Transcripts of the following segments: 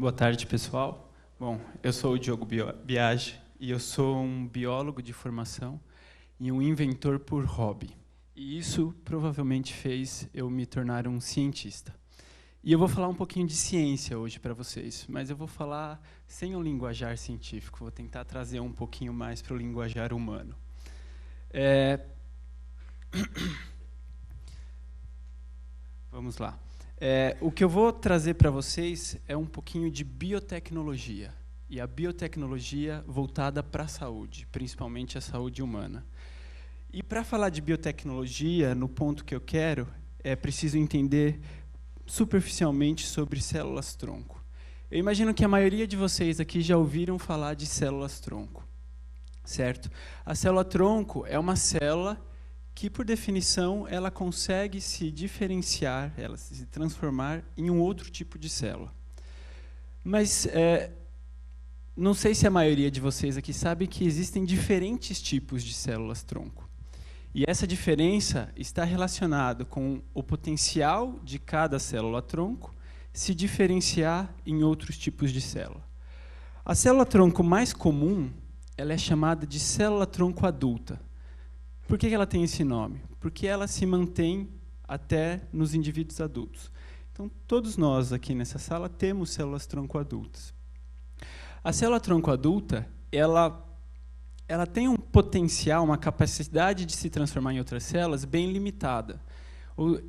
Boa tarde, pessoal. Bom, eu sou o Diogo Biagi e eu sou um biólogo de formação e um inventor por hobby. E isso provavelmente fez eu me tornar um cientista. E eu vou falar um pouquinho de ciência hoje para vocês, mas eu vou falar sem um linguajar científico, vou tentar trazer um pouquinho mais para o linguajar humano. Vamos lá. O que eu vou trazer para vocês é um pouquinho de biotecnologia, e a biotecnologia voltada para a saúde, principalmente a saúde humana. E para falar de biotecnologia, no ponto que eu quero, é preciso entender superficialmente sobre células-tronco. Eu imagino que a maioria de vocês aqui já ouviram falar de células-tronco, certo? A célula-tronco é uma célula que, por definição, ela consegue se diferenciar, ela se transformar em um outro tipo de célula. Mas não sei se a maioria de vocês aqui sabe que existem diferentes tipos de células-tronco. E essa diferença está relacionada com o potencial de cada célula-tronco se diferenciar em outros tipos de célula. A célula-tronco mais comum, ela é chamada de célula-tronco adulta. Por que ela tem esse nome? Porque ela se mantém até nos indivíduos adultos. Então, todos nós aqui nessa sala temos células-tronco adultas. A célula-tronco adulta, ela tem um potencial, uma capacidade de se transformar em outras células bem limitada.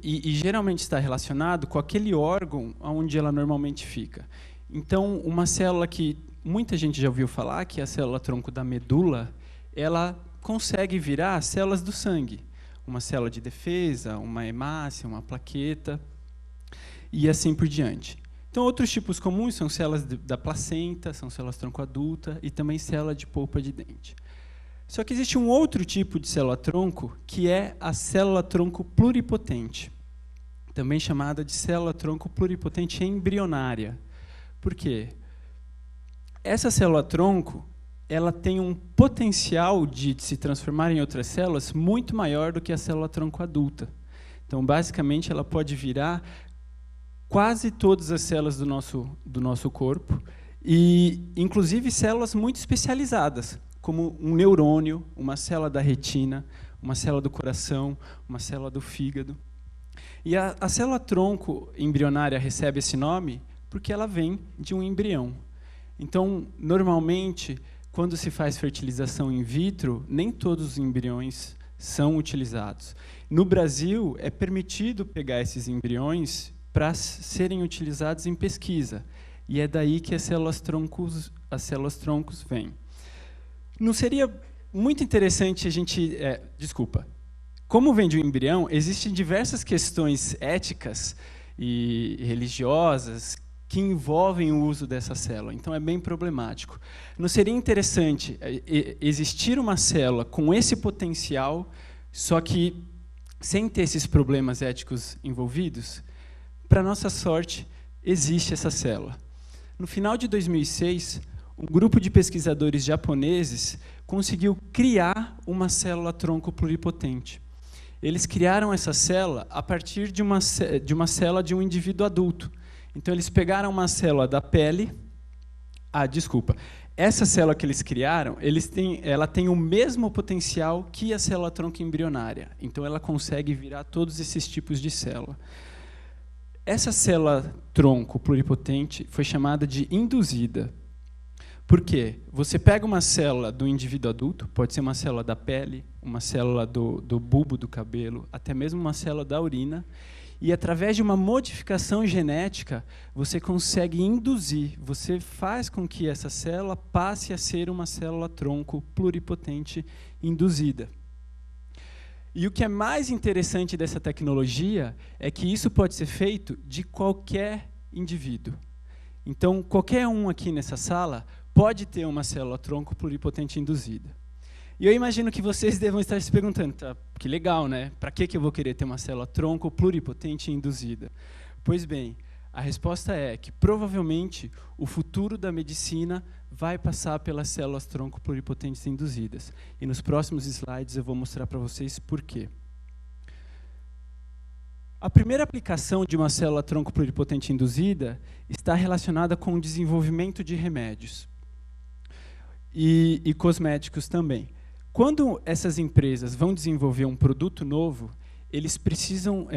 E geralmente está relacionado com aquele órgão onde ela normalmente fica. Então, uma célula que muita gente já ouviu falar, que é a célula-tronco da medula, ela consegue virar células do sangue. Uma célula de defesa, uma hemácia, uma plaqueta, e assim por diante. Então, outros tipos comuns são células da placenta, são células-tronco adulta, e também célula de polpa de dente. Só que existe um outro tipo de célula-tronco, que é a célula-tronco pluripotente, também chamada de célula-tronco pluripotente embrionária. Por quê? Essa célula-tronco, ela tem um potencial de se transformar em outras células muito maior do que a célula-tronco adulta. Então, basicamente, ela pode virar quase todas as células do nosso corpo, e inclusive células muito especializadas, como um neurônio, uma célula da retina, uma célula do coração, uma célula do fígado. E a célula-tronco embrionária recebe esse nome porque ela vem de um embrião. Então, normalmente, quando se faz fertilização in vitro, nem todos os embriões são utilizados. No Brasil, é permitido pegar esses embriões para serem utilizados em pesquisa. E é daí que as células-troncos vêm. Não seria muito interessante a gente... Como vem de um embrião, existem diversas questões éticas e religiosas que envolvem o uso dessa célula. Então, é bem problemático. Não seria interessante existir uma célula com esse potencial, só que sem ter esses problemas éticos envolvidos? Para nossa sorte, existe essa célula. No final de 2006, um grupo de pesquisadores japoneses conseguiu criar uma célula-tronco pluripotente. Eles criaram essa célula a partir de uma célula de um indivíduo adulto. Então, eles pegaram uma célula da pele... Essa célula que eles criaram, ela tem o mesmo potencial que a célula-tronco embrionária. Então, ela consegue virar todos esses tipos de célula. Essa célula-tronco pluripotente foi chamada de induzida. Por quê? Você pega uma célula do indivíduo adulto, pode ser uma célula da pele, uma célula do bulbo do cabelo, até mesmo uma célula da urina, e através de uma modificação genética, você consegue induzir, você faz com que essa célula passe a ser uma célula-tronco pluripotente induzida. E o que é mais interessante dessa tecnologia é que isso pode ser feito de qualquer indivíduo. Então, qualquer um aqui nessa sala pode ter uma célula-tronco pluripotente induzida. E eu imagino que vocês devam estar se perguntando, tá, que legal, né? Para que eu vou querer ter uma célula-tronco pluripotente induzida? Pois bem, a resposta é que, provavelmente, o futuro da medicina vai passar pelas células-tronco pluripotentes induzidas. E nos próximos slides eu vou mostrar para vocês por quê. A primeira aplicação de uma célula-tronco pluripotente induzida está relacionada com o desenvolvimento de remédios e cosméticos também. Quando essas empresas vão desenvolver um produto novo, eles precisam...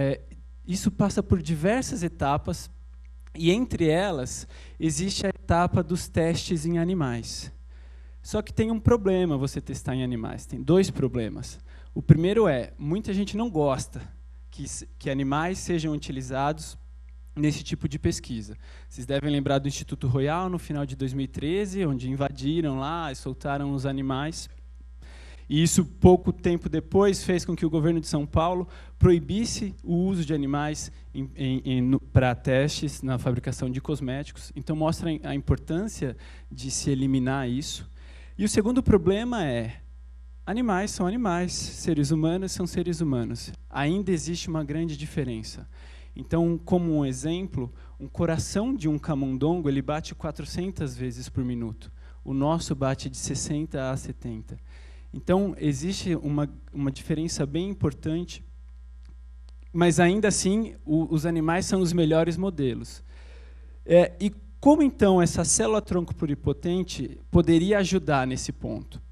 isso passa por diversas etapas, e entre elas existe a etapa dos testes em animais. Só que tem um problema você testar em animais, tem 2 problemas. O primeiro é, muita gente não gosta que animais sejam utilizados nesse tipo de pesquisa. Vocês devem lembrar do Instituto Royal, no final de 2013, onde invadiram lá e soltaram os animais. E isso, pouco tempo depois, fez com que o governo de São Paulo proibisse o uso de animais para testes na fabricação de cosméticos. Então, mostra a importância de se eliminar isso. E o segundo problema é, animais são animais, seres humanos são seres humanos. Ainda existe uma grande diferença. Então, como um exemplo, um coração de um camundongo ele bate 400 vezes por minuto. O nosso bate de 60 a 70. Então, existe uma diferença bem importante, mas ainda assim, os animais são os melhores modelos. E como, então, essa célula-tronco pluripotente poderia ajudar nesse ponto?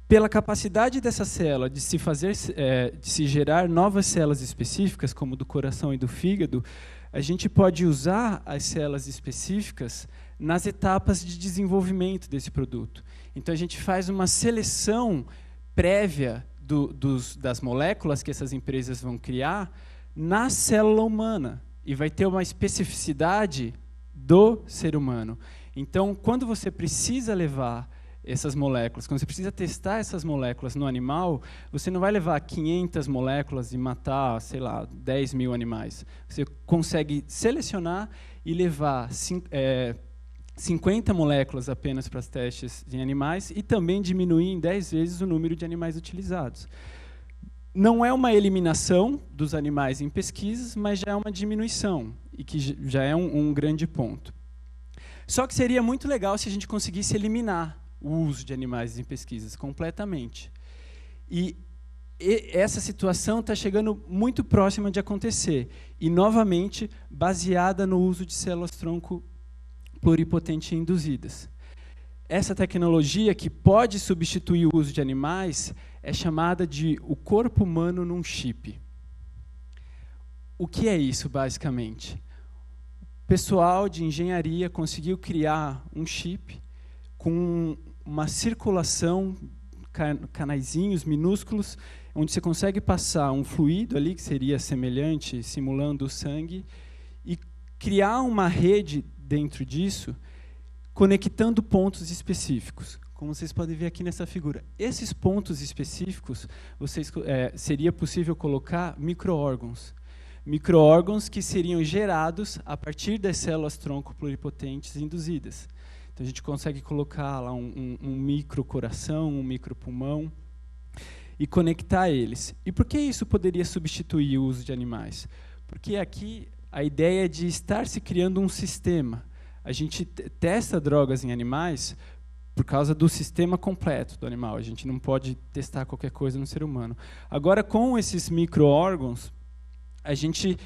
Pela capacidade dessa célula de se gerar novas células específicas, como do coração e do fígado, a gente pode usar as células específicas nas etapas de desenvolvimento desse produto. Então, a gente faz uma seleção prévia das moléculas que essas empresas vão criar na célula humana, e vai ter uma especificidade do ser humano. Então, quando você precisa levar essas moléculas, quando você precisa testar essas moléculas no animal, você não vai levar 500 moléculas e matar, sei lá, 10 mil animais. Você consegue selecionar e levar 50 moléculas apenas para os testes em animais e também diminuir em 10 vezes o número de animais utilizados. Não é uma eliminação dos animais em pesquisas, mas já é uma diminuição, e que já é um grande ponto. Só que seria muito legal se a gente conseguisse eliminar o uso de animais em pesquisas completamente. E essa situação está chegando muito próxima de acontecer, e, novamente, baseada no uso de células-tronco pluripotente induzidas. Essa tecnologia, que pode substituir o uso de animais, é chamada de o corpo humano num chip. O que é isso, basicamente? O pessoal de engenharia conseguiu criar um chip com uma circulação, canaizinhos minúsculos, onde você consegue passar um fluido ali, que seria semelhante, simulando o sangue, e criar uma rede dentro disso, conectando pontos específicos, como vocês podem ver aqui nessa figura. Esses pontos específicos, seria possível colocar micro-órgãos. Micro-órgãos que seriam gerados a partir das células-tronco pluripotentes induzidas. Então, a gente consegue colocar lá um micro-coração, um micro-pulmão, e conectar eles. E por que isso poderia substituir o uso de animais? Porque aqui a ideia é de estar se criando um sistema. A gente testa drogas em animais por causa do sistema completo do animal. A gente não pode testar qualquer coisa no ser humano. Agora, com esses micro-órgãos, a gente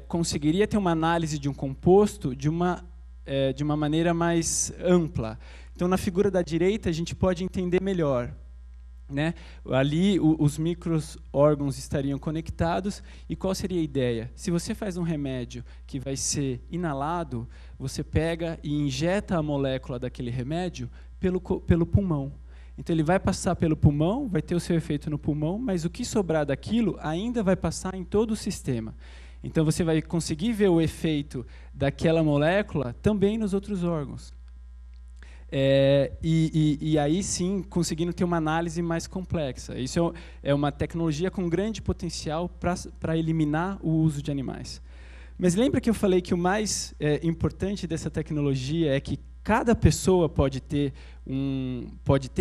conseguiria ter uma análise de um composto de uma maneira mais ampla. Então, na figura da direita, a gente pode entender melhor. Né? Ali, os micro-órgãos estariam conectados, e qual seria a ideia? Se você faz um remédio que vai ser inalado, você pega e injeta a molécula daquele remédio pelo pulmão. Então, ele vai passar pelo pulmão, vai ter o seu efeito no pulmão, mas o que sobrar daquilo ainda vai passar em todo o sistema. Então, você vai conseguir ver o efeito daquela molécula também nos outros órgãos. E aí sim, conseguindo ter uma análise mais complexa. Isso é uma tecnologia com grande potencial para eliminar o uso de animais. Mas lembra que eu falei que o mais importante dessa tecnologia é que cada pessoa pode ter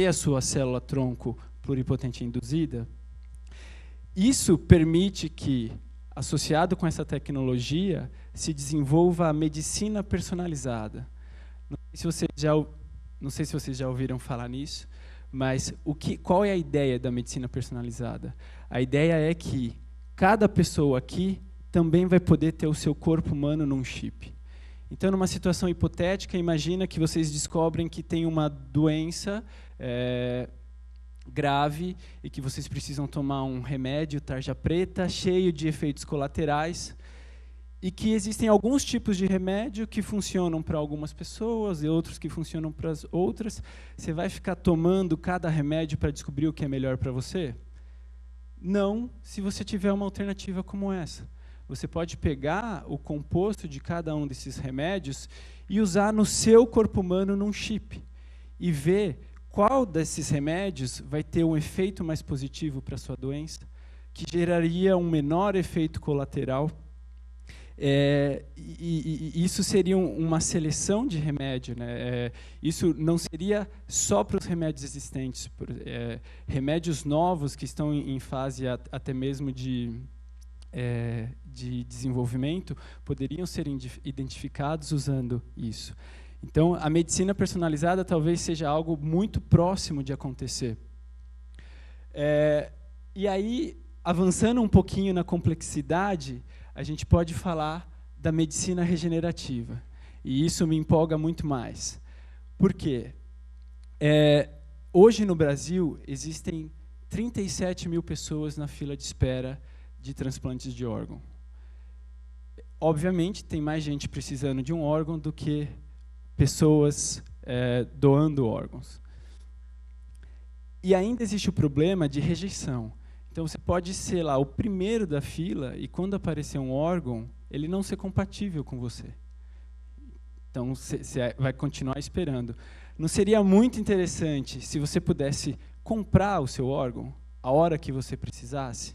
a sua célula-tronco pluripotente induzida? Isso permite que, associado com essa tecnologia, se desenvolva a medicina personalizada. Não sei se vocês já ouviram falar nisso, mas qual é a ideia da medicina personalizada? A ideia é que cada pessoa aqui também vai poder ter o seu corpo humano num chip. Então, numa situação hipotética, imagina que vocês descobrem que tem uma doença grave e que vocês precisam tomar um remédio tarja preta, cheio de efeitos colaterais, e que existem alguns tipos de remédio que funcionam para algumas pessoas e outros que funcionam para as outras. Você vai ficar tomando cada remédio para descobrir o que é melhor para você? Não, se você tiver uma alternativa como essa. Você pode pegar o composto de cada um desses remédios e usar no seu corpo humano num chip e ver qual desses remédios vai ter um efeito mais positivo para a sua doença, que geraria um menor efeito colateral. E isso seria uma seleção de remédio, né? Isso não seria só para os remédios existentes. Remédios novos que estão em fase até mesmo de desenvolvimento poderiam ser identificados usando isso. Então, a medicina personalizada talvez seja algo muito próximo de acontecer. E aí, avançando um pouquinho na complexidade, a gente pode falar da medicina regenerativa. E isso me empolga muito mais. Por quê? Hoje no Brasil, existem 37 mil pessoas na fila de espera de transplantes de órgão. Obviamente, tem mais gente precisando de um órgão do que pessoas doando órgãos. E ainda existe o problema de rejeição. Então, você pode ser lá o primeiro da fila e, quando aparecer um órgão, ele não ser compatível com você. Então, você vai continuar esperando. Não seria muito interessante se você pudesse comprar o seu órgão a hora que você precisasse?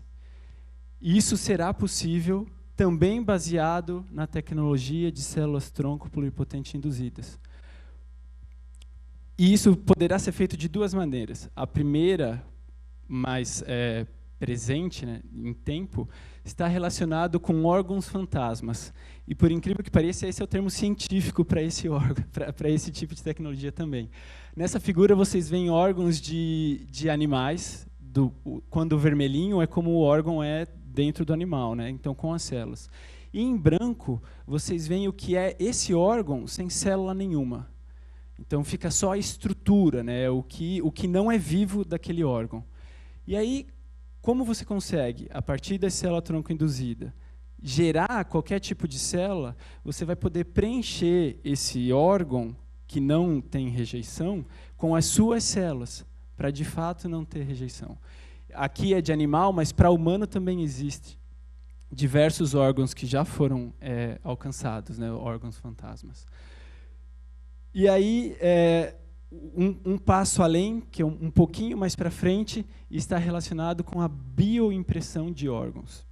E isso será possível também baseado na tecnologia de células-tronco pluripotente induzidas. E isso poderá ser feito de duas maneiras. A primeira, mais presente, né, em tempo, está relacionado com órgãos fantasmas. E, por incrível que pareça, esse é o termo científico para esse órgão, para esse tipo de tecnologia também. Nessa figura, vocês veem órgãos de animais, quando o vermelhinho é como o órgão é dentro do animal, né? Então, com as células. E em branco, vocês veem o que é esse órgão sem célula nenhuma. Então, fica só a estrutura, né? O que não é vivo daquele órgão. E aí, como você consegue, a partir da célula-tronco induzida, gerar qualquer tipo de célula, você vai poder preencher esse órgão que não tem rejeição com as suas células, para de fato não ter rejeição. Aqui é de animal, mas para humano também existe diversos órgãos que já foram alcançados, né, órgãos fantasmas. E aí, um passo além, que é um pouquinho mais para frente, está relacionado com a bioimpressão de órgãos.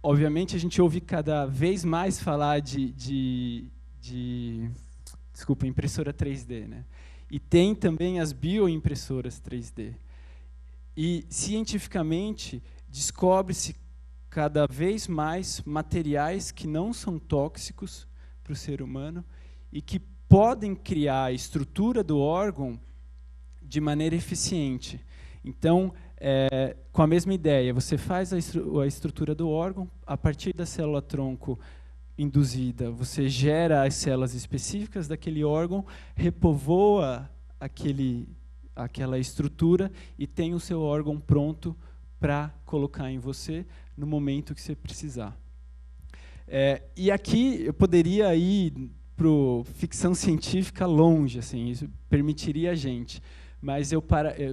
Obviamente, a gente ouve cada vez mais falar de impressora 3D, né? E tem também as bioimpressoras 3D. E, cientificamente, descobre-se cada vez mais materiais que não são tóxicos para o ser humano e que podem criar a estrutura do órgão de maneira eficiente. Então, com a mesma ideia, você faz a estrutura do órgão, a partir da célula-tronco induzida, você gera as células específicas daquele órgão, repovoa aquela estrutura e tem o seu órgão pronto para colocar em você no momento que você precisar. E aqui eu poderia ir para ficção científica longe, assim, isso permitiria a gente, mas eu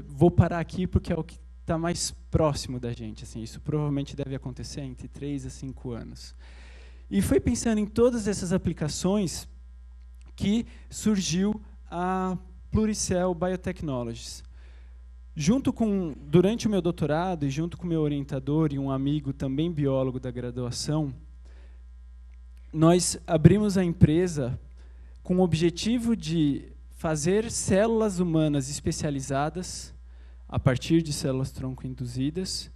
vou parar aqui porque é o que está mais próximo da gente. Assim, isso provavelmente deve acontecer entre 3 a 5 anos. E foi pensando em todas essas aplicações que surgiu a Pluricell Biotechnologies. Durante o meu doutorado, e junto com o meu orientador e um amigo também biólogo da graduação, nós abrimos a empresa com o objetivo de fazer células humanas especializadas a partir de células-tronco induzidas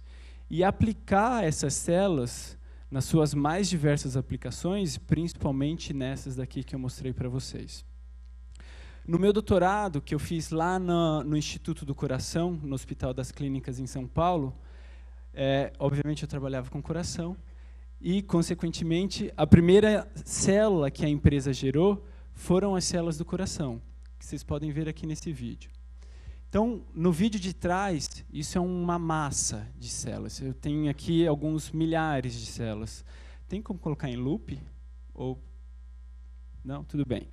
e aplicar essas células nas suas mais diversas aplicações, principalmente nessas daqui que eu mostrei para vocês. No meu doutorado, que eu fiz lá no Instituto do Coração, no Hospital das Clínicas em São Paulo, obviamente, eu trabalhava com coração e, consequentemente, a primeira célula que a empresa gerou foram as células do coração, que vocês podem ver aqui nesse vídeo. Então, no vídeo de trás, isso é uma massa de células. Eu tenho aqui alguns milhares de células. Tem como colocar em loop? Ou não? Tudo bem.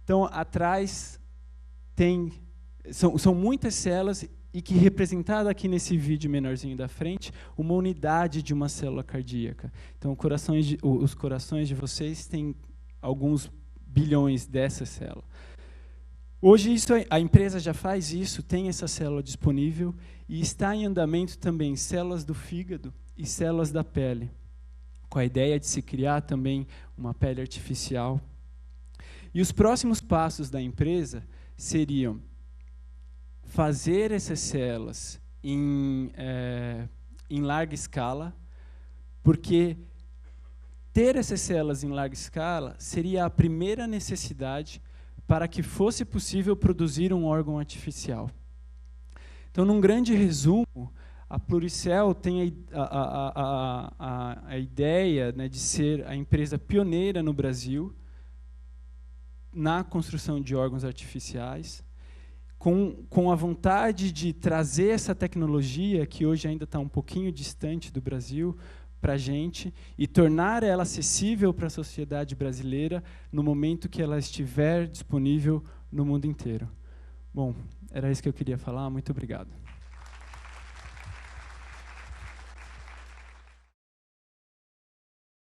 Então, atrás são muitas células e que representada aqui nesse vídeo menorzinho da frente, uma unidade de uma célula cardíaca. Então, os corações de vocês têm alguns bilhões dessa célula. Hoje a empresa já faz isso, tem essa célula disponível e está em andamento também células do fígado e células da pele, com a ideia de se criar também uma pele artificial. E os próximos passos da empresa seriam fazer essas células em larga escala, porque ter essas células em larga escala seria a primeira necessidade para que fosse possível produzir um órgão artificial. Então, num grande resumo, a Pluricell tem a ideia, né, de ser a empresa pioneira no Brasil na construção de órgãos artificiais, com a vontade de trazer essa tecnologia, que hoje ainda está um pouquinho distante do Brasil, para a gente, e tornar ela acessível para a sociedade brasileira no momento que ela estiver disponível no mundo inteiro. Bom, era isso que eu queria falar. Muito obrigado.